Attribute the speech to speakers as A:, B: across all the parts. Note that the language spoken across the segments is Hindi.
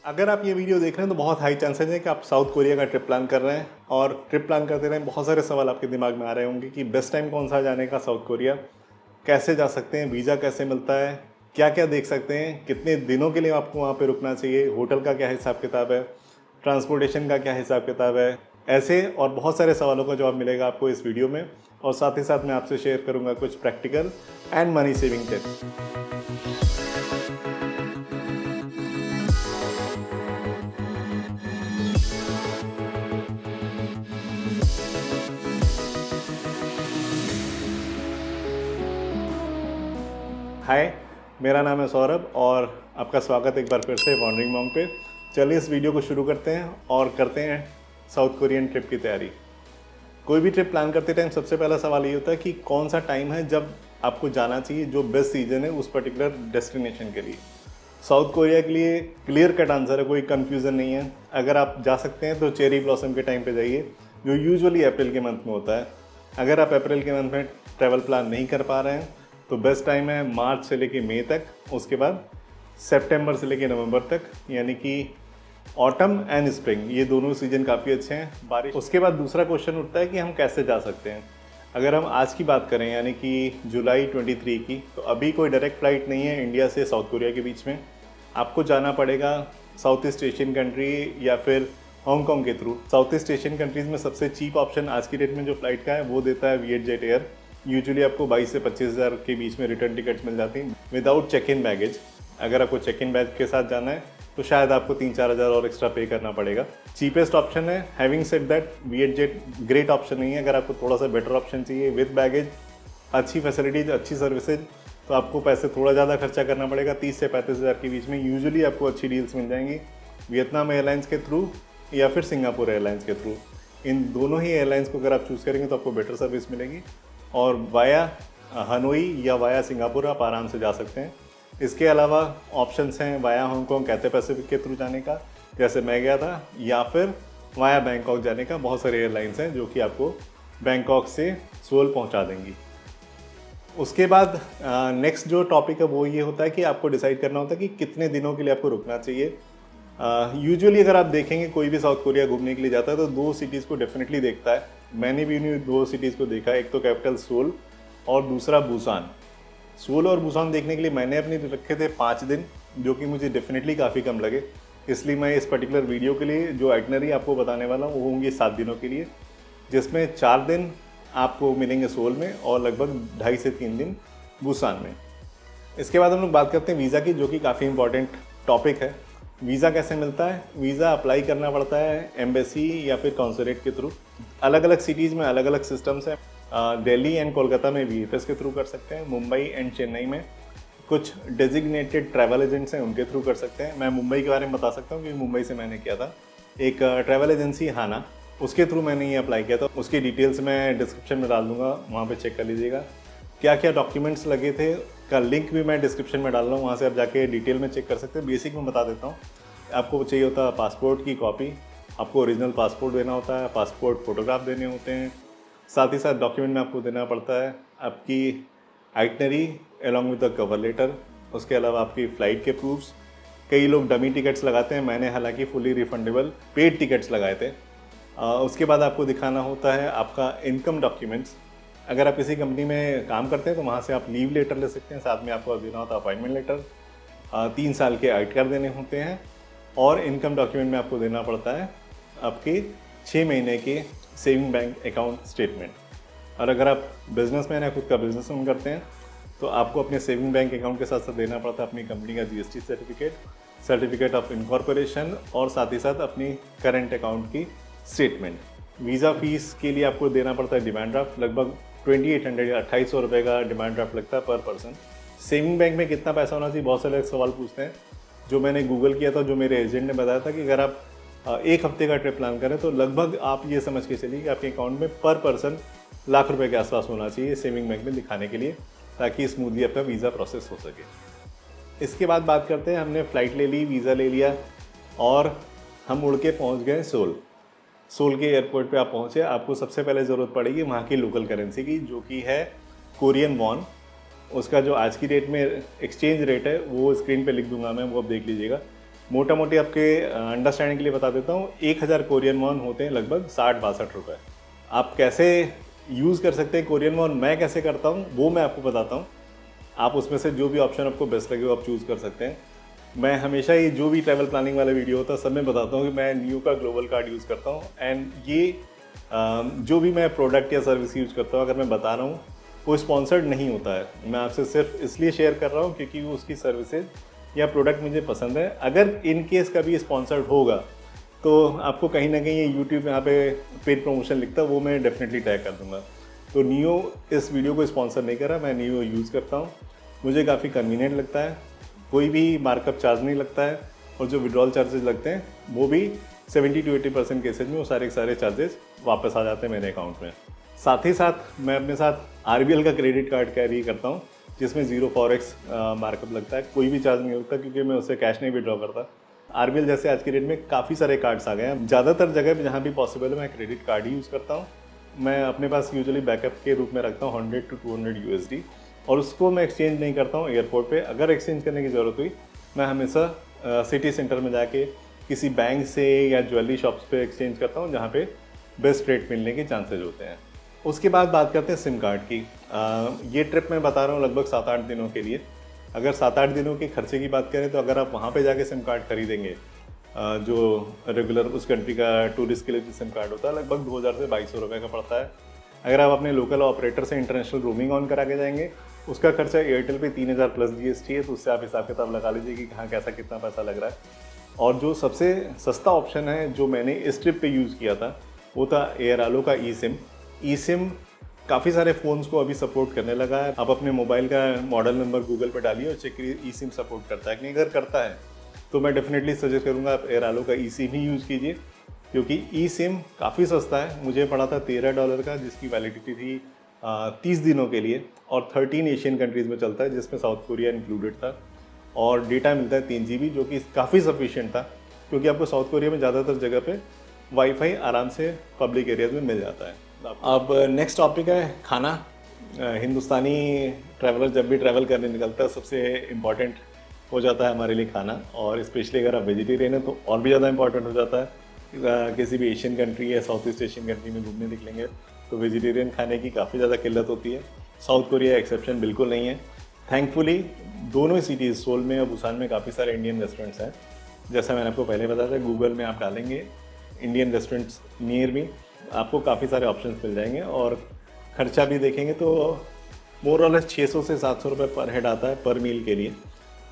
A: अगर आप ये वीडियो देख रहे हैं तो बहुत हाई चांसेस है कि आप साउथ कोरिया का ट्रिप प्लान कर रहे हैं और ट्रिप प्लान करते रहें बहुत सारे सवाल आपके दिमाग में आ रहे होंगे कि बेस्ट टाइम कौन सा जाने का साउथ कोरिया, कैसे जा सकते हैं, वीज़ा कैसे मिलता है, क्या क्या देख सकते हैं, कितने दिनों के लिए आपको वहाँ पे रुकना चाहिए, होटल का क्या हिसाब किताब है, ट्रांसपोर्टेशन का क्या हिसाब किताब है। ऐसे और बहुत सारे सवालों का जवाब मिलेगा आपको इस वीडियो में और साथ ही साथ मैं आपसे शेयर करूँगा कुछ practical and money saving tips. Hi, मेरा नाम है सौरभ और आपका स्वागत एक बार फिर से वॉन्डरिंग मॉन्क पे। चलिए इस वीडियो को शुरू करते हैं और करते हैं साउथ कोरियन ट्रिप की तैयारी। कोई भी ट्रिप प्लान करते टाइम सबसे पहला सवाल ये होता है कि कौन सा टाइम है जब आपको जाना चाहिए, जो बेस्ट सीजन है उस पर्टिकुलर डेस्टिनेशन के लिए। साउथ कोरिया के लिए क्लियर कट आंसर है, कोई कन्फ्यूज़न नहीं है। अगर आप जा सकते हैं तो चेरी ब्लॉसम के टाइम पे जाइए, जो यूजुअली अप्रैल के मंथ में होता है। अगर आप अप्रैल के मंथ में ट्रैवल प्लान नहीं कर पा रहे हैं तो बेस्ट टाइम है मार्च से लेके मई तक, उसके बाद सितंबर से लेके नवंबर तक, यानी कि ऑटम एंड स्प्रिंग, ये दोनों सीजन काफ़ी अच्छे हैं बारिश। उसके बाद दूसरा क्वेश्चन उठता है कि हम कैसे जा सकते हैं। अगर हम आज की बात करें यानी कि जुलाई 23 की, तो अभी कोई डायरेक्ट फ़्लाइट नहीं है इंडिया से साउथ कोरिया के बीच में। आपको जाना पड़ेगा साउथ ईस्ट एशियन कंट्री या फिर हांगकांग के through. South east Asian countries में सबसे चीप ऑप्शन आज की डेट में जो फ्लाइट का है वो देता है विएट एयर। यूजुअली आपको 22 से 25,000 के बीच में रिटर्न टिकट्स मिल जाती हैं विदाउट चेक इन बैगेज। अगर आपको चेक इन बैग के साथ जाना है तो शायद आपको 3-4 हज़ार और एक्स्ट्रा पे करना पड़ेगा। चीपेस्ट ऑप्शन है। हैविंग सेड दैट विएट ग्रेट ऑप्शन नहीं है। अगर आपको थोड़ा सा बेटर ऑप्शन चाहिए विद बैगेज, अच्छी फैसिलिटीज़, अच्छी सर्विसेज, तो आपको पैसे थोड़ा ज़्यादा खर्चा करना पड़ेगा। 30 से 35,000 के बीच में यूजुअली आपको अच्छी डील्स मिल जाएंगी वियतनाम एयरलाइंस के थ्रू या फिर सिंगापुर एयरलाइंस के थ्रू। इन दोनों ही एयरलाइंस को अगर आप चूज़ करेंगे तो आपको बेटर सर्विस मिलेगी और वाया हनोई या वाया सिंगापुर आप आराम से जा सकते हैं। इसके अलावा ऑप्शंस हैं वाया हांगकांग कैथे पैसिफिक के थ्रू जाने का, जैसे मैं गया था, या फिर वाया बैंकॉक जाने का। बहुत सारे एयरलाइंस हैं जो कि आपको बैंकॉक से सोल पहुंचा देंगी। उसके बाद नेक्स्ट जो टॉपिक है वो ये होता है कि आपको डिसाइड करना होता है कि कितने दिनों के लिए आपको रुकना चाहिए। यूजुअली अगर आप देखेंगे कोई भी साउथ कोरिया घूमने के लिए जाता है तो 2 सिटीज़ को डेफिनेटली देखता है। मैंने भी उन्हीं 2 सिटीज़ को देखा, एक तो कैपिटल सोल और दूसरा बुसान। सोल और बुसान देखने के लिए मैंने अपने रखे थे 5 दिन, जो कि मुझे डेफिनेटली काफ़ी कम लगे। इसलिए मैं इस पर्टिकुलर वीडियो के लिए जो आइटनरी आपको बताने वाला हूँ वो होंगी 7 दिनों के लिए, जिसमें 4 दिन आपको मिलेंगे सोल में और लगभग 2.5 से 3 दिन बुसान में। इसके बाद हम लोग बात करते हैं वीज़ा की, जो कि काफ़ी इंपॉर्टेंट टॉपिक है। वीज़ा कैसे मिलता है? वीज़ा अप्लाई करना पड़ता है एम्बेसी या फिर कॉन्सुलेट के थ्रू। अलग अलग सिटीज़ में अलग अलग सिस्टम्स हैं। दिल्ली एंड कोलकाता में वीएफएस के थ्रू कर सकते हैं। मुंबई एंड चेन्नई में कुछ डेजिग्नेटेड ट्रैवल एजेंट्स हैं, उनके थ्रू कर सकते हैं। मैं मुंबई के बारे में बता सकता हूँ क्योंकि मुंबई से मैंने किया था। एक ट्रैवल एजेंसी हाना, उसके थ्रू मैंने ये अप्लाई किया था। उसकी डिटेल्स मैं डिस्क्रिप्शन में डाल दूँगा, वहाँ पर चेक कर लीजिएगा। क्या क्या डॉक्यूमेंट्स लगे थे का लिंक भी मैं डिस्क्रिप्शन में डाल रहा हूँ, वहाँ से आप जाके डिटेल में चेक कर सकते हैं। बेसिक में बता देता हूँ। आपको चाहिए होता है पासपोर्ट की कॉपी, आपको ओरिजिनल पासपोर्ट देना होता है, पासपोर्ट फ़ोटोग्राफ देने होते हैं। साथ ही साथ डॉक्यूमेंट में आपको देना पड़ता है आपकी itinerary along with the cover letter. उसके अलावा आपकी फ़्लाइट के प्रूफ्स। कई लोग डमी टिकट्स लगाते हैं, मैंने हालांकि फुली रिफंडेबल पेड टिकट्स लगाए थे। उसके बाद आपको दिखाना होता है आपका इनकम डॉक्यूमेंट्स। अगर आप किसी कंपनी में काम करते हैं तो वहाँ से आप लीव लेटर ले सकते हैं, साथ में आपको देना होता है अपॉइंटमेंट लेटर। 3 साल के आईटी कार्ड देने होते हैं और इनकम डॉक्यूमेंट में आपको देना पड़ता है आपके 6 महीने के सेविंग बैंक अकाउंट स्टेटमेंट। और अगर आप बिजनेसमैन या खुद का बिजनेस रन करते हैं तो आपको अपने सेविंग बैंक अकाउंट के साथ साथ देना पड़ता है अपनी कंपनी का GST certificate, certificate of incorporation और साथ ही साथ अपनी करंट अकाउंट की स्टेटमेंट। वीज़ा फीस के लिए आपको देना पड़ता है डिमांड ड्राफ्ट। लगभग 2800 या 2800 रुपये का डिमांड ड्राफ्ट लगता है पर पर्सन। सेविंग बैंक में कितना पैसा होना चाहिए, बहुत सारे सवाल पूछते हैं। जो मैंने गूगल किया था, जो मेरे एजेंट ने बताया था कि अगर आप 1 हफ्ते का ट्रिप प्लान करें तो लगभग आप ये समझ के चलिए कि आपके अकाउंट में पर पर्सन लाख रुपए के आसपास होना चाहिए सेविंग बैंक में दिखाने के लिए, ताकि स्मूथली आपका वीज़ा प्रोसेस हो सके। इसके बाद बात करते हैं, हमने फ़्लाइट ले ली, वीज़ा ले लिया और हम उड़ के पहुँच गए सोल। सोल के एयरपोर्ट पे आप पहुँचे, आपको सबसे पहले ज़रूरत पड़ेगी वहाँ की लोकल करेंसी की, जो कि है कोरियन वॉन। उसका जो आज की डेट में एक्सचेंज रेट है वो स्क्रीन पे लिख दूंगा मैं, वो आप देख लीजिएगा। मोटा मोटी आपके अंडरस्टैंडिंग के लिए बता देता हूँ, 1000 कोरियन वॉन होते हैं लगभग 60-62 रुपये। आप कैसे यूज़ कर सकते हैं कोरियन वॉन, मैं कैसे करता हूँ वो मैं आपको बताता हूँ। आप उसमें से जो भी ऑप्शन आपको बेस्ट लगे वो आप चूज़ कर सकते हैं। मैं हमेशा ही जो भी ट्रैवल प्लानिंग वाला वीडियो होता है सब में बताता हूँ कि मैं नियो का ग्लोबल कार्ड यूज़ करता हूँ। एंड ये जो भी मैं प्रोडक्ट या सर्विस यूज़ करता हूँ, अगर मैं बता रहा हूँ, वो स्पॉन्सर्ड नहीं होता है। मैं आपसे सिर्फ इसलिए शेयर कर रहा हूँ क्योंकि वो उसकी सर्विसेज या प्रोडक्ट मुझे पसंद है। अगर इन केस कभी स्पॉन्सर्ड होगा तो आपको कहीं ना कहीं ये यूट्यूब यहाँ पे पेड प्रमोशन लिखता है, वो मैं डेफिनेटली टैग कर दूंगा। तो नियो इस वीडियो को स्पॉन्सर नहीं करा, मैं नियो यूज़ करता हूँ, मुझे काफ़ी कन्वीनियंट लगता है, कोई भी मार्कअप चार्ज नहीं लगता है, और जो विड्रॉल चार्जेस लगते हैं वो भी 70-80% केसेज में वो सारे के सारे चार्जेस वापस आ जाते हैं मेरे अकाउंट में। साथ ही साथ मैं अपने साथ RBL का क्रेडिट कार्ड कैरी करता हूँ जिसमें 0 फॉरेक्स मार्कअप लगता है, कोई भी चार्ज नहीं लगता क्योंकि मैं उससे कैश नहीं विड्रॉ करता। RBL जैसे आज की डेट में काफ़ी सारे कार्ड्स आ गए हैं, ज़्यादातर जगह पे जहाँ भी पॉसिबल है मैं क्रेडिट कार्ड ही यूज़ करता हूँ। मैं अपने पास यूजुअली बैकअप के रूप में रखता हूँ 100 to 200 USD, और उसको मैं एक्सचेंज नहीं करता हूँ एयरपोर्ट पे। अगर एक्सचेंज करने की ज़रूरत हुई मैं हमेशा सिटी सेंटर में जाके किसी बैंक से या ज्वेलरी शॉप्स पे एक्सचेंज करता हूँ जहाँ पे बेस्ट रेट मिलने के चांसेज होते हैं। उसके बाद बात करते हैं सिम कार्ड की। ये ट्रिप मैं बता रहा हूँ लगभग 7-8 दिनों के लिए। अगर 7-8 दिनों के खर्चे की बात करें तो अगर आप वहाँ पे जाके सिम कार्ड खरीदेंगे, जो रेगुलर उस कंट्री का टूरिस्ट के लिए जो सिम कार्ड होता है लगभग 2000 से 2200 रुपये का पड़ता है। अगर आप अपने लोकल ऑपरेटर से इंटरनेशनल रोमिंग ऑन करा के जाएंगे उसका खर्चा एयरटेल पे 3000 प्लस GST है, तो उससे आप हिसाब किताब लगा लीजिए कि कहाँ कैसा कितना पैसा लग रहा है। और जो सबसे सस्ता ऑप्शन है जो मैंने इस ट्रिप पे यूज़ किया था वो था एयरआलो का ई सिम। काफ़ी सारे फ़ोन्स को अभी सपोर्ट करने लगा है। आप अपने मोबाइल का मॉडल नंबर गूगल पे डालिए और चेक करिए ई सिम सपोर्ट करता है कि नहीं। अगर करता है तो मैं डेफिनेटली सजेस्ट करूँगा आप एयरआलो का ई सिम ही यूज़ कीजिए, क्योंकि ई सिम काफ़ी सस्ता है। मुझे पड़ा था $13 का, जिसकी वैलिडिटी थी 30 दिनों के लिए, और 13 एशियन कंट्रीज़ में चलता है जिसमें साउथ कोरिया इंक्लूडेड था। और डेटा मिलता है 3 GB जो कि काफ़ी सफिशिएंट था, क्योंकि आपको साउथ कोरिया में ज़्यादातर जगह पे वाईफाई आराम से पब्लिक एरियाज में मिल जाता है। अब नेक्स्ट टॉपिक है खाना। हिंदुस्तानी ट्रैवलर जब भी ट्रैवल करने निकलता है सबसे इम्पॉर्टेंट हो जाता है हमारे लिए खाना, और स्पेशली अगर आप वेजिटेरियन हैं तो और भी ज़्यादा इम्पॉर्टेंट हो जाता है। किसी भी एशियन कंट्री या साउथ ईस्ट एशियन कंट्री में घूमने निकलेंगे तो वेजिटेरियन खाने की काफ़ी ज़्यादा किल्लत होती है। साउथ कोरिया एक्सेप्शन बिल्कुल नहीं है। थैंकफुली दोनों ही सिटीज़, सोल में और बुसान में, काफ़ी सारे इंडियन रेस्टोरेंट्स हैं। जैसा मैंने आपको पहले बताया था, गूगल में आप डालेंगे इंडियन रेस्टोरेंट्स नियर मी, आपको काफ़ी सारे ऑप्शंस मिल जाएंगे। और खर्चा भी देखेंगे तो मोर और लेस 600 से 700 रुपये पर हेड आता है पर मील के लिए,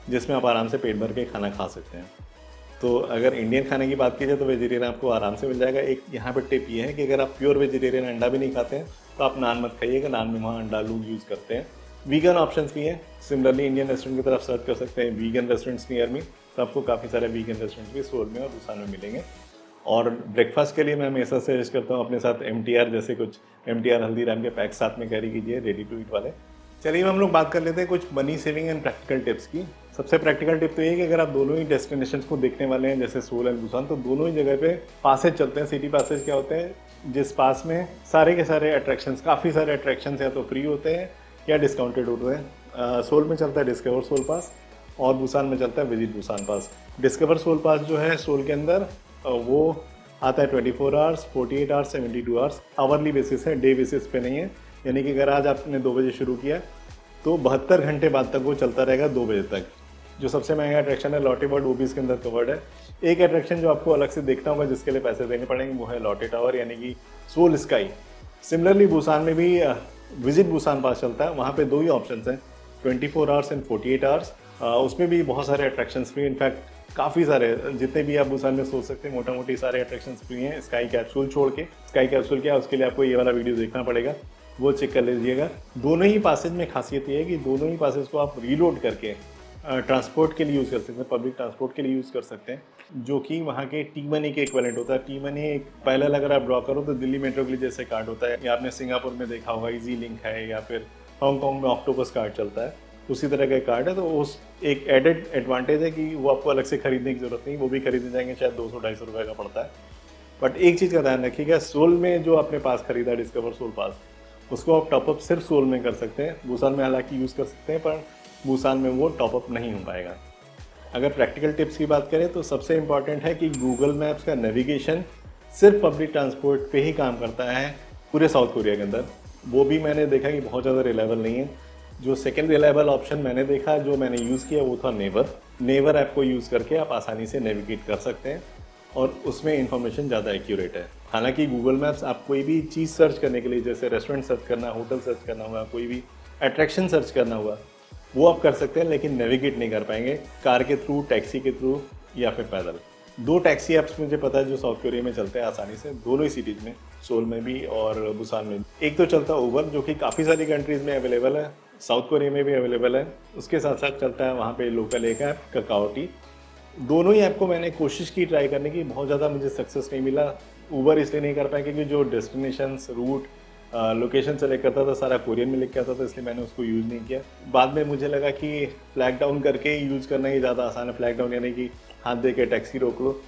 A: जिसमें आप आराम से पेट भर के खाना खा सकते हैं। तो अगर इंडियन खाने की बात की जाए तो वेजिटेरियन आपको आराम से मिल जाएगा। एक यहाँ पर टिप ये है कि अगर आप प्योर वेजिटेरियन अंडा भी नहीं खाते हैं तो आप नान मत खाइएगा, नान में वहाँ अंडा लोग यूज़ करते हैं। वीगन ऑप्शंस भी हैं। सिमिलरली इंडियन रेस्टोरेंट की तरफ सर्च कर सकते हैं वीगन रेस्टोरेंट्स नियर मी, तो आपको काफ़ी सारे वीगन रेस्टोरेंट्स भी सोल में और बुसान में मिलेंगे। और ब्रेकफास्ट के लिए मैं हमेशा सजेस्ट करता हूँ अपने साथ MTR जैसे कुछ MTR हल्दीराम के पैक साथ में कैरी कीजिए, रेडी टू ईट वाले। चलिए हम लोग बात कर लेते हैं कुछ money saving and practical tips की। सबसे प्रैक्टिकल टिप तो ये है कि अगर आप दोनों ही डेस्टिनेशंस को देखने वाले हैं जैसे सोल एंड बुसान, तो दोनों ही जगह पे पासेज चलते हैं। सिटी पासेज क्या होते हैं, जिस पास में सारे के सारे अट्रैक्शंस, काफ़ी सारे अट्रैक्शंस या तो फ्री होते हैं या डिस्काउंटेड होते हैं। सोल में चलता है डिस्कवर सोल पास और बुसान में चलता है विजिट बुसान पास। डिस्कवर सोल पास जो है सोल के अंदर वो आता है 24 hours, 48 hours, 72 hours. Hourly basis है, डे बेसिस पे नहीं है। यानी कि अगर आज आपने 2 बजे शुरू किया तो 72 घंटे बाद तक वो चलता रहेगा 2 बजे तक। जो सबसे महंगा अट्रैक्शन है लॉटे वर्ल्ड, वो भी इसके अंदर कवर्ड है। एक अट्रैक्शन जो आपको अलग से देखना होगा जिसके लिए पैसे देने पड़ेंगे वो है लॉटे टावर यानी कि सोल स्काई। सिमिलरली बुसान में भी विजिट बुसान पास चलता है, वहाँ पे 2 ही ऑप्शन हैं, 24 आवर्स एंड 48 आवर्स। उसमें भी बहुत सारे अट्रैक्शंस फ्री, इनफैक्ट काफ़ी सारे, जितने भी आप बुसान में सोच सकते हैं मोटा मोटी सारे अट्रैक्शंस फ्री हैं स्काई कैप्सूल छोड़ के। स्काई कैप्सूल क्या है उसके लिए आपको ये वाला वीडियो देखना पड़ेगा, वो चेक कर लीजिएगा। दोनों ही पासेज में खासियत ये है कि दोनों ही पासेज को आप रीलोड करके ट्रांसपोर्ट के लिए यूज़ कर सकते हैं, पब्लिक ट्रांसपोर्ट के लिए यूज़ कर सकते हैं, जो कि वहाँ के टी मनी के इक्विवेलेंट होता है। टी मनी पहले अगर आप ड्रॉ करो तो दिल्ली मेट्रो के लिए जैसे कार्ड होता है, या आपने सिंगापुर में देखा होगा इजी लिंक है, या फिर हांगकॉन्ग में ऑक्टोपस कार्ड चलता है, उसी तरह का कार्ड है। तो उस एक एडेड एडवांटेज है कि वो आपको अलग से खरीदने की ज़रूरत नहीं, वो भी खरीदने जाएंगे शायद 200-250 रुपये का पड़ता है। बट एक चीज़ का ध्यान रखिएगा, सोल में जो आपने पास खरीदा डिस्कवर सोल पास, उसको आप टॉपअप सिर्फ सोल में कर सकते हैं। बुसान में हालांकि यूज़ कर सकते हैं पर बुसान में वो टॉपअप नहीं हो पाएगा। अगर प्रैक्टिकल टिप्स की बात करें तो सबसे इम्पॉर्टेंट है कि गूगल मैप्स का नेविगेशन सिर्फ पब्लिक ट्रांसपोर्ट पे ही काम करता है पूरे साउथ कोरिया के अंदर। वो भी मैंने देखा कि बहुत ज़्यादा रिलायबल नहीं है। जो सेकेंड रिलायबल ऑप्शन मैंने देखा, जो मैंने यूज़ किया, वो था नेवर। नेवर ऐप को यूज़ करके आप आसानी से नेविगेट कर सकते हैं और उसमें इंफॉर्मेशन ज़्यादा एक्यूरेट है। हालांकि गूगल मैप्स आप कोई भी चीज़ सर्च करने के लिए, जैसे रेस्टोरेंट सर्च करना, होटल सर्च करना हुआ, कोई भी अट्रैक्शन सर्च करना हुआ, वो आप कर सकते हैं, लेकिन नेविगेट नहीं कर पाएंगे कार के थ्रू, टैक्सी के थ्रू या फिर पैदल। 2 टैक्सी ऐप्स मुझे पता है जो साउथ कोरिया में चलते हैं आसानी से, दोनों ही सिटीज़ में, सोल में भी और बुसान में भी। एक तो चलता है उबर, जो कि काफ़ी सारी कंट्रीज़ में अवेलेबल है, साउथ कोरिया में भी अवेलेबल है। उसके साथ साथ चलता है वहाँ पे लोकल एक ऐप काकाओटी। दोनों ही ऐप को मैंने कोशिश की ट्राई करने की, बहुत ज़्यादा मुझे सक्सेस नहीं मिला। उबर इसलिए नहीं कर पाया क्योंकि जो डेस्टिनेशंस, रूट, लोकेशन सेलेक्ट करता था सारा कोरियन में लिख के आता था, इसलिए मैंने उसको यूज़ नहीं किया। बाद में मुझे लगा कि फ्लैग डाउन करके यूज़ करना ही ज़्यादा आसान है। फ्लैग डाउन यानी कि हाथ दे के टैक्सी रोक लो,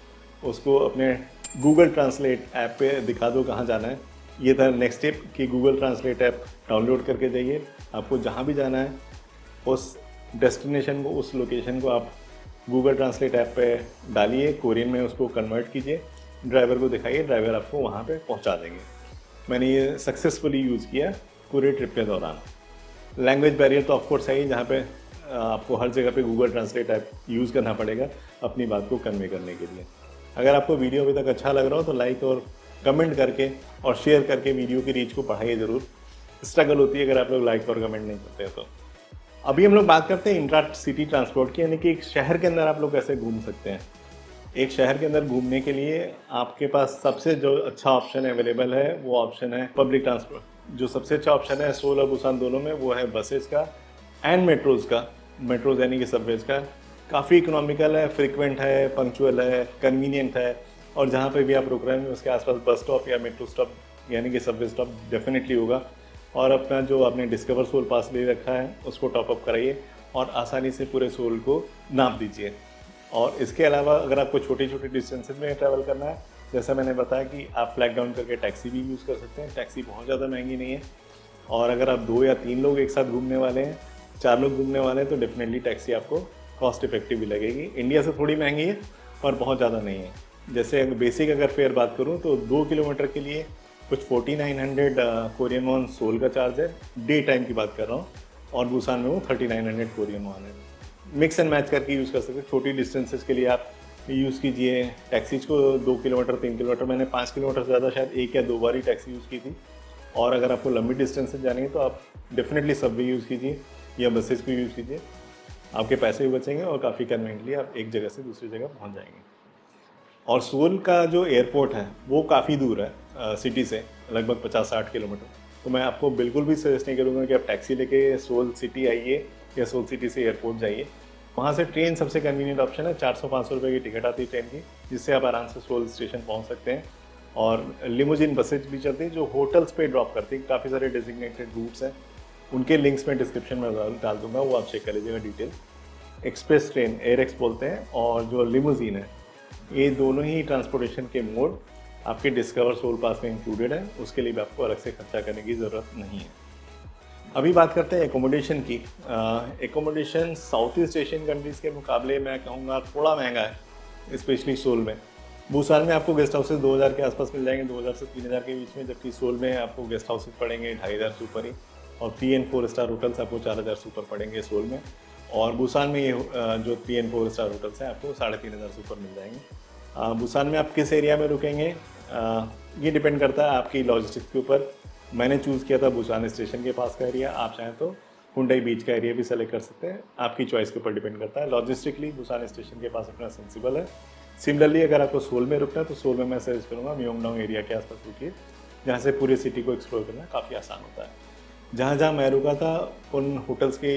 A: उसको अपने गूगल ट्रांसलेट ऐप पे दिखा दो कहाँ जाना है। ये था नेक्स्ट स्टेप कि गूगल ट्रांसलेट ऐप डाउनलोड करके जाइए, आपको जहाँ भी जाना है उस डेस्टिनेशन को, उस लोकेशन को आप गूगल ट्रांसलेट ऐप पे डालिए, कोरियन में उसको कन्वर्ट कीजिए, ड्राइवर को दिखाइए, ड्राइवर आपको वहाँ पे पहुँचा देंगे। मैंने ये सक्सेसफुली यूज़ किया पूरे ट्रिप के दौरान। लैंग्वेज बैरियर तो ऑफकोर्स है ही, जहाँ पे आपको हर जगह पे गूगल ट्रांसलेट ऐप यूज़ करना पड़ेगा अपनी बात को कन्वे करने के लिए। अगर आपको वीडियो अभी तक अच्छा लग रहा हो तो लाइक और कमेंट करके और शेयर करके वीडियो की रीच को बढ़ाइए ज़रूर। स्ट्रगल होती है अगर आप लोग लाइक और कमेंट नहीं करते तो। अभी हम लोग बात करते हैं इंट्रा सिटी ट्रांसपोर्ट की, यानी कि एक शहर के अंदर आप लोग कैसे घूम सकते हैं। एक शहर के अंदर घूमने के लिए आपके पास सबसे जो अच्छा ऑप्शन अवेलेबल है वो ऑप्शन है पब्लिक ट्रांसपोर्ट। जो सबसे अच्छा ऑप्शन है सोल और बुसान दोनों में, वो है बसेस का एंड मेट्रोज़ का। मेट्रोज़ यानी कि सबवेज का। काफ़ी इकोनॉमिकल है, फ्रिक्वेंट है, पंक्चुअल है, कन्वीनियंट है, और जहाँ पे भी आप रुक रहे हैं उसके आसपास बस स्टॉप या मेट्रो स्टॉप यानी कि सबवे स्टॉप डेफिनेटली होगा। और अपना जो आपने डिस्कवर सोल पास ले रखा है उसको टॉपअप कराइए और आसानी से पूरे सोल को नाप दीजिए। और इसके अलावा अगर आपको छोटी छोटी डिस्टेंसेज में ट्रैवल करना है, जैसा मैंने बताया कि आप फ्लैग डाउन करके टैक्सी भी यूज़ कर सकते हैं। टैक्सी बहुत ज़्यादा महंगी नहीं है, और अगर आप 2 या 3 लोग एक साथ घूमने वाले हैं, 4 लोग घूमने वाले हैं, तो डेफिनेटली टैक्सी आपको कॉस्ट इफेक्टिव भी लगेगी। इंडिया से थोड़ी महंगी है और बहुत ज़्यादा नहीं है। जैसे बेसिक अगर फेयर बात करूँ तो 2 किलोमीटर के लिए कुछ 4900 कोरियन वॉन सोल का चार्ज है, डे टाइम की बात कर रहा हूँ, और बुसान में वो 3900 कोरियन वॉन है। मिक्स एंड मैच करके यूज़ कर सकते हैं। छोटी डिस्टेंसेज के लिए आप यूज़ कीजिए टैक्सीज को, 2 किलोमीटर 3 किलोमीटर, मैंने 5 किलोमीटर से ज़्यादा शायद 1 या 2 बार ही टैक्सी यूज़ की थी। और अगर आपको लंबी डिस्टेंस से जानी है तो आप डेफिनेटली सबवे यूज़ कीजिए या बसेस को यूज़ कीजिए, आपके पैसे भी बचेंगे और काफ़ी कन्वीनियंटली आप एक जगह से दूसरी जगह पहुँच जाएंगे। और सोल का जो एयरपोर्ट है वो काफ़ी दूर है सिटी से, लगभग 50-60 किलोमीटर। तो मैं आपको बिल्कुल भी सजेस्ट नहीं करूँगा कि आप टैक्सी लेके सोल सिटी आइए या सोल सिटी से एयरपोर्ट जाइए। वहाँ से ट्रेन सबसे कन्वीनियंट ऑप्शन है। 400-500 रुपये की टिकट आती है ट्रेन की, जिससे आप आराम से सोल स्टेशन पहुँच सकते हैं। और लिमोजिन बसेज भी चलती हैं जो होटल्स पे ड्रॉप करती हैं। काफ़ी सारे डेजिग्नेटेड रूट्स हैं, उनके लिंक्स मैं डिस्क्रिप्शन में डाल दूँगा, वो आप चेक कर लीजिएगा डिटेल। एक्सप्रेस ट्रेन, एयरएक्स बोलते हैं, और जो लिमोजिन है, ये दोनों ही ट्रांसपोर्टेशन के मोड आपके डिस्कवर सोल पास में इंक्लूडेड है। उसके लिए भी आपको अलग से खर्चा करने की ज़रूरत नहीं है। अभी बात करते हैं एकोमोडेशन की। Accommodation south east Asian countries के मुकाबले मैं कहूँगा थोड़ा महंगा है, स्पेशली सोल में। बुसान में आपको गेस्ट हाउसेज 2000 के आसपास मिल जाएंगे, 2000 से 3000 के बीच में, जबकि सोल में आपको गेस्ट हाउसेज पड़ेंगे 2500 से ऊपर ही, और 3 और 4 स्टार होटल्स आपको 4000 से ऊपर पड़ेंगे सोल में। और बुसान में ये जो 3 और 4 स्टार होटल्स हैं आपको 3500 से ऊपर मिल जाएंगे। बुसान में आप किस एरिया में रुकेंगे ये डिपेंड करता है आपकी लॉजिस्टिक्स के ऊपर। मैंने चूज़ किया था बुसान स्टेशन के पास का एरिया, आप चाहें तो हुंडई बीच का एरिया भी सेलेक्ट कर सकते हैं, आपकी चॉइस के ऊपर डिपेंड करता है। लॉजिस्टिकली बुसान स्टेशन के पास अपना सेंसिबल है। सिमिलरली अगर आपको सोल में रुकना है तो सोल में मैं सजेस्ट करूँगा म्योंगडोंग एरिया के आसपास रुकिए, जहाँ से पूरी सिटी को एक्सप्लोर करना काफ़ी आसान होता है। जहाँ जहाँ मैं रुका था उन होटल्स के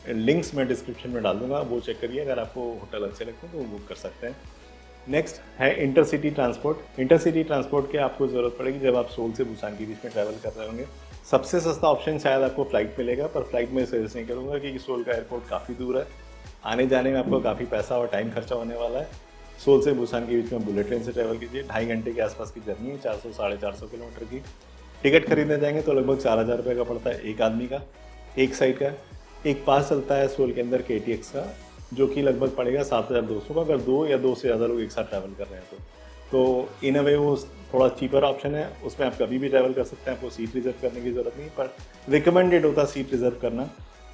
A: लिंक्स मैं डिस्क्रिप्शन में डाल दूँगा, वो चेक करिए। अगर आपको होटल अच्छे लगते हैं तो वो बुक कर सकते हैं। नेक्स्ट है इंटरसिटी ट्रांसपोर्ट। इंटरसिटी ट्रांसपोर्ट की आपको ज़रूरत पड़ेगी जब आप सोल से बुसान के बीच में ट्रैवल कर रहे होंगे। सबसे सस्ता ऑप्शन शायद आपको फ़्लाइट मिलेगा, पर फ्लाइट में सजेस्ट नहीं करूँगा क्योंकि सोल का एयरपोर्ट काफ़ी दूर है, आने जाने में आपको काफ़ी पैसा और टाइम खर्चा होने वाला है। सोल से बुसान के बीच में बुलेट ट्रेन से ट्रैवल कीजिए, 2.5 घंटे के आसपास की जर्नी है, 400-450 किलोमीटर की। टिकट खरीदने जाएंगे तो लगभग 4000 रुपये का पड़ता है एक आदमी का, एक साइड का। एक पास चलता है सोल के अंदर KTX का, जो कि लगभग पड़ेगा 7,200 का, अगर 2 या 2 से ज़्यादा लोग एक साथ ट्रैवल कर रहे हैं तो इन अ वे वो थोड़ा चीपर ऑप्शन है, उसमें आप कभी भी ट्रैवल कर सकते हैं, आपको सीट रिज़र्व करने की ज़रूरत नहीं, पर रिकमेंडेड होता है सीट रिज़र्व करना,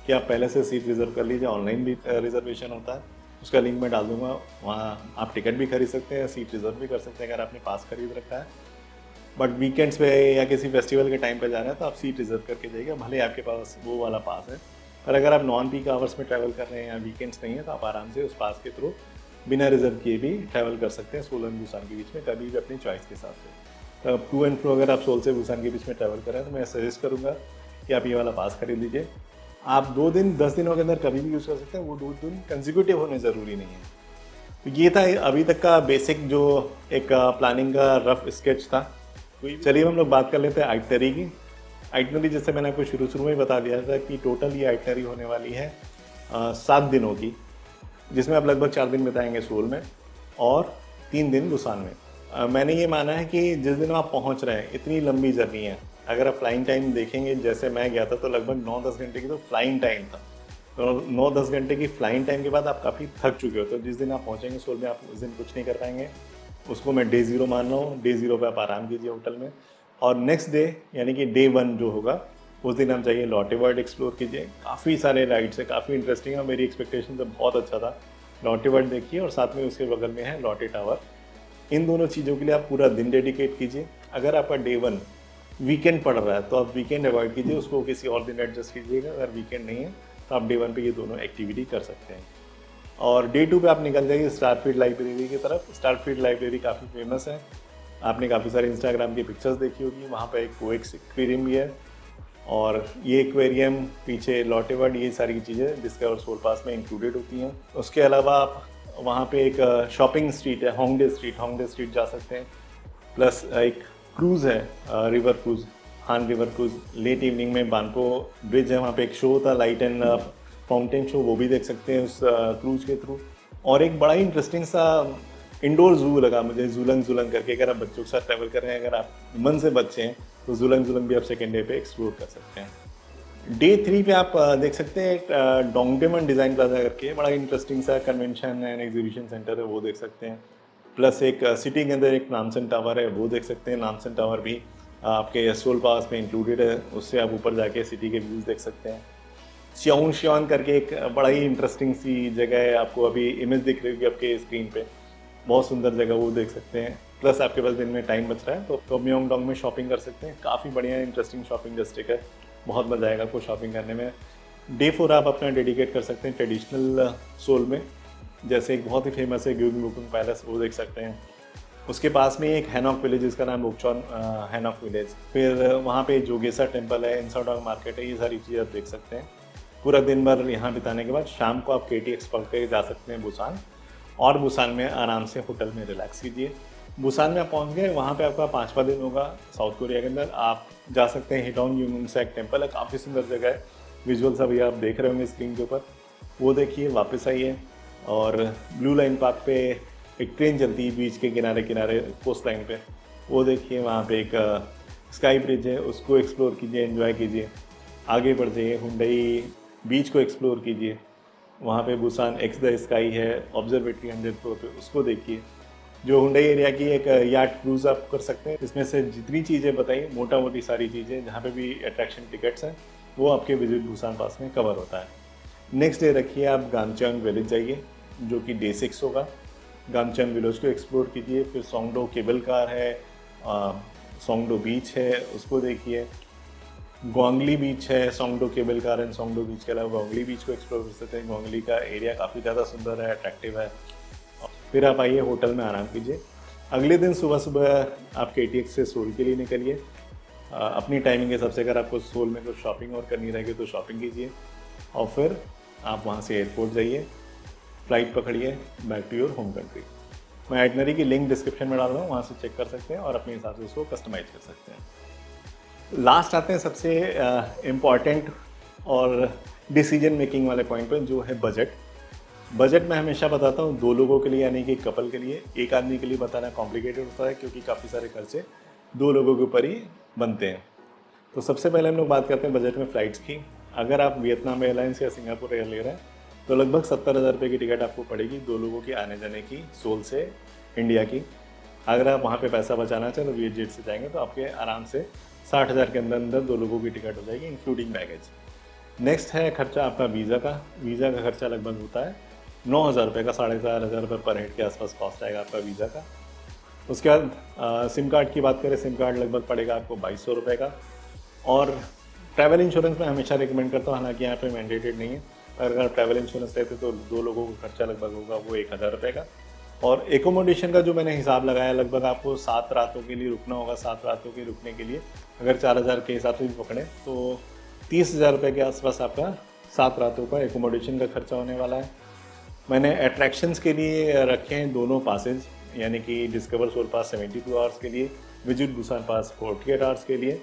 A: कि आप पहले से सीट रिज़र्व कर लीजिए। ऑनलाइन भी रिजर्वेशन होता है, उसका लिंक मैं डाल दूँगा, वहाँ आप टिकट भी खरीद सकते हैं, सीट रिज़र्व भी कर सकते हैं अगर आपने पास खरीद रखा है। बट वीकेंड्स पे या किसी फेस्टिवल के टाइम पे जा रहे हैं तो आप सीट रिज़र्व करके जाइएगा, भले आपके पास वो वाला पास है। पर अगर आप नॉन पीक आवर्स में ट्रैवल कर रहे हैं या वीकेंड्स नहीं है तो आप आराम से उस पास के थ्रू बिना रिजर्व किए भी ट्रैवल कर सकते हैं सोलन बुसान के बीच में, कभी भी अपनी चॉइस के हिसाब से। तो अब टू एंड फ्रो अगर आप सोल से बुसान के बीच में ट्रैवल कर रहे हैं तो मैं सजेस्ट करूँगा कि आप ये वाला पास खरीद लीजिए। आप 2 दिन 10 दिनों के अंदर कभी भी यूज़ कर सकते हैं, वो 2 दिन कंसिक्यूटिव होने ज़रूरी नहीं है। तो ये था अभी तक का बेसिक जो एक प्लानिंग का रफ स्केच था। चलिए हम लोग बात कर लेते हैं आइटनरी की। आइटनरी जैसे मैंने आपको शुरू में ही बता दिया था कि टोटल ये आइटनरी होने वाली है 7 दिनों की, जिसमें आप लगभग 4 दिन बिताएंगे सोल में और 3 दिन बुसान में। मैंने ये माना है कि जिस दिन आप पहुंच रहे हैं, इतनी लंबी जर्नी है, अगर आप फ्लाइंग टाइम देखेंगे, जैसे मैं गया था तो लगभग 9-10 घंटे की तो फ्लाइंग टाइम था। तो 9-10 घंटे की फ्लाइंग टाइम के बाद आप काफ़ी थक चुके हो, तो जिस दिन आप पहुंचेंगे सोल में आप उस दिन कुछ नहीं कर पाएंगे, उसको मैं डे 0 मान रहा हूँ। डे 0 पे आप आराम कीजिए होटल में, और नेक्स्ट डे यानी कि डे 1 जो होगा उस दिन आप जाइए लॉटे वर्ल्ड एक्सप्लोर कीजिए। काफ़ी सारे राइड्स है, काफ़ी इंटरेस्टिंग है, मेरी एक्सपेक्टेशन से बहुत अच्छा था। लॉटे वर्ल्ड देखिए और साथ में उसके बगल में है लॉटे टावर। इन दोनों चीज़ों के लिए आप पूरा दिन डेडिकेट कीजिए। अगर आपका डे 1 वीकेंड पड़ रहा है तो आप वीकेंड अवॉइड कीजिए, उसको किसी और दिन एडजस्ट कीजिएगा। अगर वीकेंड नहीं है तो आप डे 1 पे ये दोनों एक्टिविटी कर सकते हैं। और डे 2 पे आप निकल जाइए स्टारफील्ड लाइब्रेरी की तरफ। स्टारफील्ड लाइब्रेरी काफ़ी फेमस है, आपने काफ़ी सारे इंस्टाग्राम की पिक्चर्स देखी होगी, वहाँ पे एक कोएक्स एक्वेरियम भी है। और ये एक्वेरियम पीछे लॉटे वर्ल्ड, ये सारी चीज़ें डिस्कवर सोल पास में इंक्लूडेड होती हैं। उसके अलावा आप वहाँ पे एक शॉपिंग स्ट्रीट है, होंगडे स्ट्रीट जा सकते हैं। प्लस एक क्रूज़ है, रिवर क्रूज़, हान रिवर क्रूज़। लेट इवनिंग में बानपो ब्रिज है, वहाँ पे एक शो होता है, लाइट एंड फाउंटेन शो, वो भी देख सकते हैं उस क्रूज़ के थ्रू। और एक बड़ा ही इंटरेस्टिंग सा इंडोर जू लगा मुझे, जुलंग जुलंग करके। अगर आप बच्चों के साथ ट्रैवल कर रहे हैं, अगर आप मन से बच्चे हैं तो जुलंग जुलंग भी आप सेकेंड डे पे एक्सप्लोर कर सकते हैं। डे 3 पे आप देख सकते हैं एक डोंगडेमन डिज़ाइन प्लाजा करके बड़ा इंटरेस्टिंग सा कन्वेंशन एंड एग्जीबिशन सेंटर है, वो देख सकते हैं। प्लस एक सिटी के अंदर एक नामसन टावर है, वो देख सकते हैं। नामसन टावर भी आपके सोल पास में इंक्लूडेड है, उससे आप ऊपर जाके सिटी के व्यूज़ देख सकते हैं। श्योन श्योन करके एक बड़ा ही इंटरेस्टिंग सी जगह है, आपको अभी इमेज दिख रही होगी आपके स्क्रीन पे, बहुत सुंदर जगह, वो देख सकते हैं। प्लस आपके पास दिन में टाइम बच रहा है तो म्योंगडोंग में शॉपिंग कर सकते हैं, काफ़ी बढ़िया इंटरेस्टिंग शॉपिंग डिस्ट्रिक्ट है, बहुत मज़ा आएगा आपको शॉपिंग करने में। डे 4 आप अपना डेडिकेट कर सकते हैं ट्रेडिशनल सोल में, जैसे एक बहुत ही फेमस है ग्यूगलुकुंग पैलेस, वो देख सकते हैं। उसके पास में एक हैनॉक विलेज, जिसका नाम रुकचॉन हैनॉक विलेज। फिर वहाँ पे जोगेसा टेम्पल है, इंसाडोंग मार्केट है, ये सारी चीज़ें आप देख सकते हैं। पूरा दिन भर यहाँ बिताने के बाद शाम को आप KTX पकड़ के जा सकते हैं बुसान, और बुसान में आराम से होटल में रिलैक्स कीजिए। बुसान में आप पहुँच गए, वहाँ पे आपका 5वां दिन होगा साउथ कोरिया के अंदर। आप जा सकते हैं हिडोंग यूमुंगसैक टेम्पल है, काफ़ी सुंदर जगह है, विजुअल्स अभी आप देख रहे होंगे स्क्रीन के ऊपर, वो देखिए, वापस आइए। और ब्लू लाइन पार्क पे एक ट्रेन चलती है बीच के किनारे किनारे कोस्ट लाइन पे, वो देखिए। वहाँ पे एक स्काई ब्रिज है, उसको एक्सप्लोर कीजिए, एंजॉय कीजिए। आगे बढ़ जाइए, हुंडई बीच को एक्सप्लोर कीजिए, वहाँ पे बुसान एक्स द स्काई है, ऑब्जर्वेटरी 100 फ्लोर पे, उसको देखिए। जो हुंडई एरिया की एक याट क्रूज़ आप कर सकते हैं, इसमें से जितनी चीज़ें बताई, मोटा मोटी सारी चीज़ें, जहाँ पे भी अट्रैक्शन टिकट्स हैं, वो आपके विजिट बुसान पास में कवर होता है। नेक्स्ट डे रखिए आप गामचंग विलेज जाइए, जो कि डे 6 होगा। गामचंग विलेज को एक्सप्लोर कीजिए। फिर सोंगडो केबल कार है, सोंगडो बीच है, उसको देखिए। गोंगली बीच है, सोंगडो केबल कार एंड सोंगडो बीच के अलावा गोंगली बीच को एक्सप्लोर कर सकते हैं। गोंगली का एरिया काफ़ी ज़्यादा सुंदर है, अट्रैक्टिव है। फिर आप आइए होटल में आराम कीजिए। अगले दिन सुबह सुबह आप KTX से सोल के लिए निकलिए। अपनी टाइमिंग के हिसाब से, अगर आपको सोल में कुछ शॉपिंग और करनी रहेगी तो शॉपिंग कीजिए, और फिर आप वहाँ से एयरपोर्ट जाइए, फ़्लाइट पकड़िए back to your home country. मैं आइटनरी की लिंक डिस्क्रिप्शन में डाल रहा हूँ, वहाँ से चेक कर सकते हैं और अपने हिसाब से उसको कस्टमाइज़ कर सकते हैं। लास्ट आते हैं सबसे इम्पॉर्टेंट और डिसीजन मेकिंग वाले पॉइंट पर, जो है बजट। बजट मैं हमेशा बताता हूँ 2 लोगों के लिए, यानी कि कपल के लिए। एक आदमी के लिए बताना कॉम्प्लिकेटेड होता है, क्योंकि काफ़ी सारे खर्चे 2 लोगों के ऊपर ही बनते हैं। तो सबसे पहले हम लोग बात करते हैं बजट में फ़्लाइट्स की। अगर आप वियतनाम एयरलाइंस या सिंगापुर एयर ले रहे हैं तो लगभग 70,000 रुपये की टिकट आपको पड़ेगी 2 लोगों की आने जाने की, सोल से इंडिया की। अगर आप वहाँ पे पैसा बचाना चाहें तो VietJet से जाएंगे तो आपके आराम से 60,000 के अंदर अंदर 2 लोगों की टिकट हो जाएगी इंक्लूडिंग बैगेज। नेक्स्ट है खर्चा आपका वीज़ा का। वीज़ा का खर्चा लगभग होता है 9,000 रुपये का, 4,500 रुपये पर हेड के आसपास कॉस्ट आएगा आपका वीज़ा का। उसके बाद सिम कार्ड की बात करें, सिम कार्ड लगभग पड़ेगा आपको 2,200 रुपये का। और ट्रैवल इंश्योरेंस मैं हमेशा रिकमेंड करता हूँ, हालांकि यहाँ पे मैंडेटेड नहीं है, पर अगर ट्रैवल इंश्योरेंस लेते तो 2 लोगों का खर्चा लगभग होगा वो 1,000 रुपये का। और एकोमोडेशन का जो मैंने हिसाब लगाया, लगभग आपको 7 रातों के लिए रुकना होगा। 7 रातों के रुकने के लिए अगर 4,000 के हिसाब से भी पकड़ें तो 30,000 रुपये के आसपास आपका 7 रातों का एकोमोडेशन का खर्चा होने वाला है। मैंने अट्रैक्शंस के लिए रखे हैं दोनों पासेज, यानी कि डिस्कवर सोल पास 72 आवर्स के लिए, विजिट बुसान पास 48 आवर्स के लिए।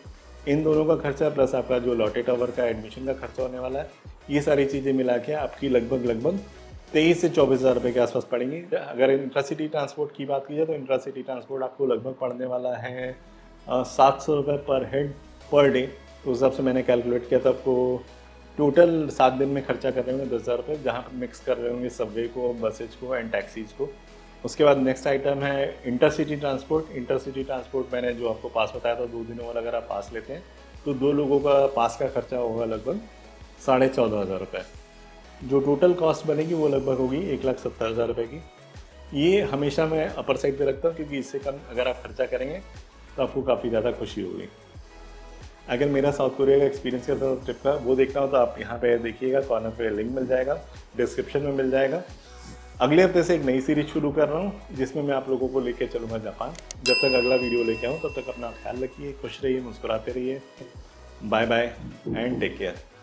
A: इन दोनों का खर्चा प्लस आपका जो लॉटे टावर का एडमिशन का खर्चा होने वाला है, ये सारी चीज़ें मिला के आपकी लगभग 23 से 24,000 रुपये के आसपास पड़ेंगी। अगर इंट्रासिटी ट्रांसपोर्ट की बात की जाए तो इंट्रासिटी ट्रांसपोर्ट आपको लगभग पड़ने वाला है 700 रुपये पर हेड पर डे। तो उस हिसाब से मैंने कैलकुलेट किया था, आपको टोटल 7 दिन में खर्चा कर रहे होंगे 10,000 रुपये, जहाँ पर मिक्स कर रहे होंगे सबवे को, बसेज को एंड टैक्सीज़ को। उसके बाद नेक्स्ट आइटम है इंटरसिटी ट्रांसपोर्ट। इंटरसिटी ट्रांसपोर्ट मैंने जो आपको पास बताया था 2 दिनों वाला, अगर आप पास लेते हैं तो 2 लोगों का पास का खर्चा होगा लगभग 14,500 रुपये। जो टोटल कॉस्ट बनेगी वो लगभग होगी 1,70,000 रुपये की। ये हमेशा मैं अपर साइड पे रखता हूँ, क्योंकि इससे कम अगर आप खर्चा करेंगे तो आपको काफ़ी ज़्यादा खुशी होगी। अगर मेरा साउथ कोरिया का एक्सपीरियंस का ट्रिप का वो देखना हो तो आप यहाँ पे देखिएगा, कॉर्नर पे लिंक मिल जाएगा, डिस्क्रिप्शन में मिल जाएगा। अगले हफ्ते से एक नई सीरीज शुरू कर रहा हूँ जिसमें मैं आप लोगों को लेके चलूँगा जापान। जब तक अगला वीडियो लेके आऊँ तब तक अपना ख्याल रखिए, खुश रहिए, मुस्कुराते रहिए। Bye bye and take care.